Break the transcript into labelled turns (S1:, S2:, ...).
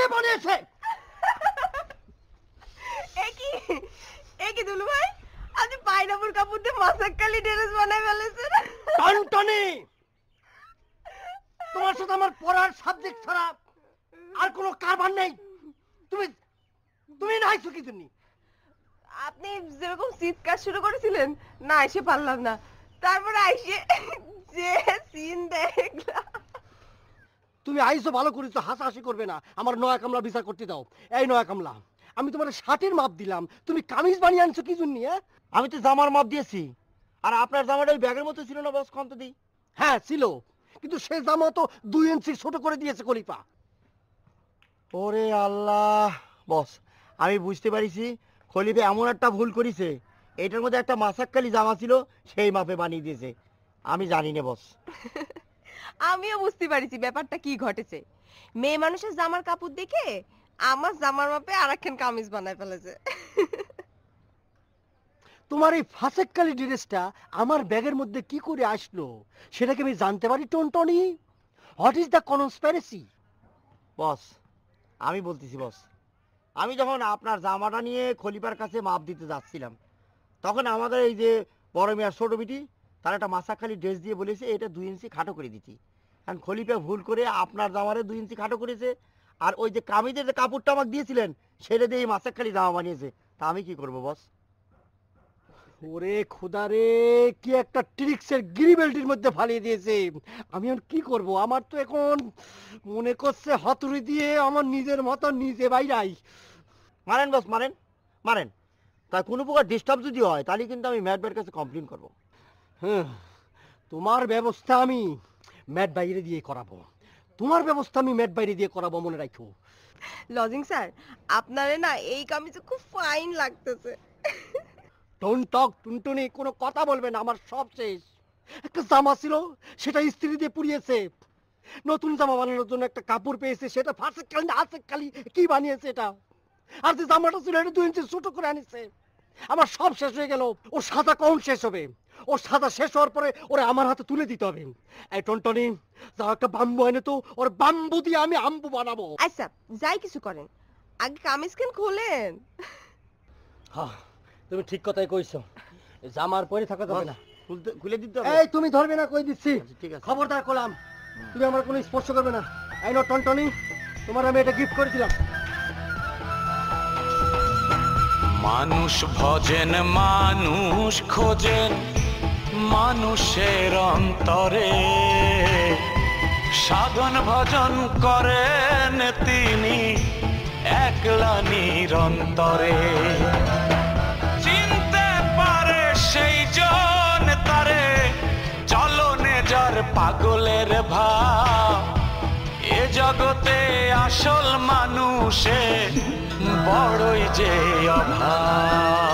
S1: কে বানিয়েছে?
S2: একই দুলু ভাই, আপনি পাইনাপুর কাপড় দিয়ে মাসাক্কালি ড্রেস বানাই ফেলেছেন।
S1: টনটনি, তোমার সাথে আমার পড়ার সাবজেক্ট ছাড়া আর কোনো কারবার নেই। তুমি তুমি নাইছো কি তুমি?
S2: আপনি যেরকম চিৎকার শুরু করেছিলেন, না এসে পারলাম না, তারপরে আইসে যে সিন দেখলাম।
S1: তুমি আইসো ভালো করেছো, হাসাহাসি করবে না। আমার নয়া কামলা বিচার করতে দাও। এই নয়া কামলা, আমি তোমার শার্টের মাপ দিলাম, তুমি কামিজ বানিয়ে আনছো কি জন্য?
S3: আমি তো জামার মাপ দিয়েছি, আর আপনার জামাটা ওই ব্যাগের মতো ছিল না বস, কম তো দিই।
S1: হ্যাঁ ছিল, কিন্তু সে জামা তো 2 ইঞ্চি ছোট করে দিয়েছে খলিফা।
S3: ওরে আল্লাহ বস, আমি বুঝতে পারিছি খলিফা এমন একটা ভুল করেছে, এটার মধ্যে একটা মাসাক্কালি জামা ছিল, সেই মাপে বানিয়ে দিয়েছে। আমি জানি না বস।
S2: আমিও বুঝতে পারিছি ব্যাপারটা কি ঘটেছে। মেয়ে মানুষের জামার কাপড় দেখে আমার জামার মাপে আরেকখান কামিজ বানায় ফেলেছে।
S1: তোমার এই ফাসেককালি ড্রেসটা আমার ব্যাগের মধ্যে কি করে আসলো সেটাকে আমি জানতে পারি টনটনি? What is the conspiracy?
S3: Boss আমি বলতেছি বস, আমি যখন আপনার জামাটা নিয়ে খলিফার কাছে মাপ দিতে যাচ্ছিলাম, তখন আমাদের এই যে বড় মেয়ার ছোট বিটি, তার একটা মাসাক্কালি ড্রেস দিয়ে বলেছে এটা 2 ইঞ্চি খাটো করে দিতি। কারণ খলিফা ভুল করে আপনার জামারে 2 ইঞ্চি খাটো করেছে, আর ওই যে কামিজের যে কাপড়টা আমাকে দিয়েছিলেন সেটা দিয়ে এই মাসাক্কালি জামা বানিয়েছে। তা আমি কি করবো বস?
S1: ওরে খোদা রে, কি একটা ট্রিক্সের গিরিবেলটির মধ্যে ফালিয়ে দিয়েছে। আমি আর কি করব? আমার তো এখন মনে করছে হাতুড়ি দিয়ে আমার নিজের মতো নিজে বাইরাই।
S3: মারেন বস, মারেন মারেন। তা কোনো প্রকার ডিস্টার্ব যদি হয় তাহলে কিন্তু আমি ম্যাডবের কাছে কমপ্লেন করবো।
S1: হ্যাঁ, তোমার ব্যবস্থা আমি ম্যাট বাইরে দিয়ে করাবো। তোমার ব্যবস্থা আমি ম্যাট বাইরে দিয়ে করাবো, মনে রাখো।
S2: লজিং স্যার, আপনারে না এই কামিজে খুব ফাইন লাগতেছে।
S1: ডোন্ট টক টুনটুনি, কোনো কথা বলবে না, আমার সব শেষ। একটা জামা ছিল, সেটা ইস্ত্রি দিয়ে পুড়িয়েছে। নতুন জামা বানানোর জন্য একটা কাপড় পেয়েছে, সেটা ফাঁসে কালি না হাসে কালি কি বানিয়েছে এটা। আর যে জামাটা ছিল এটা 2 ইঞ্চি ছোট করে আনিছে। আমার সব শেষ হয়ে গেল। ও সাদা কখন শেষ হবে? ও সাদা শেষ হওয়ার পরে ওরে আমার হাতে তুলে দিতে হবে। এই টনটনি, যাও একটা বাম্বু এনে তো, ওর বাম্বু দিয়ে আমি আম্বু বানাবো।
S2: আচ্ছা যাই কিছু করেন, আগে কামিজ কেন খোলেন।
S1: হ্যাঁ, তুমি ঠিক কথাই কইছো। জামার পরে থাকা যাবে না।
S3: খুলে দিতে হবে।
S1: এই তুমি ধরবে না, কই দিচ্ছি।
S3: ঠিক আছে।
S1: খবরদার করলাম, তুমি আমার কোনো স্পর্শ করবে না। এই নো টনটনি, তোমার আমি এটা গিফট করেছিলাম।
S4: মানুষ ভজেন মানুষ খোঁজেন মানুষের অন্তরে, সাধন ভজন করেন তিনি একলা নিরন্তরে। চিনতে পারে সেই জন তারে, চলনে যার পাগলের ভাব। এ জগতে আসল মানুষে বড়ই যে অভাব।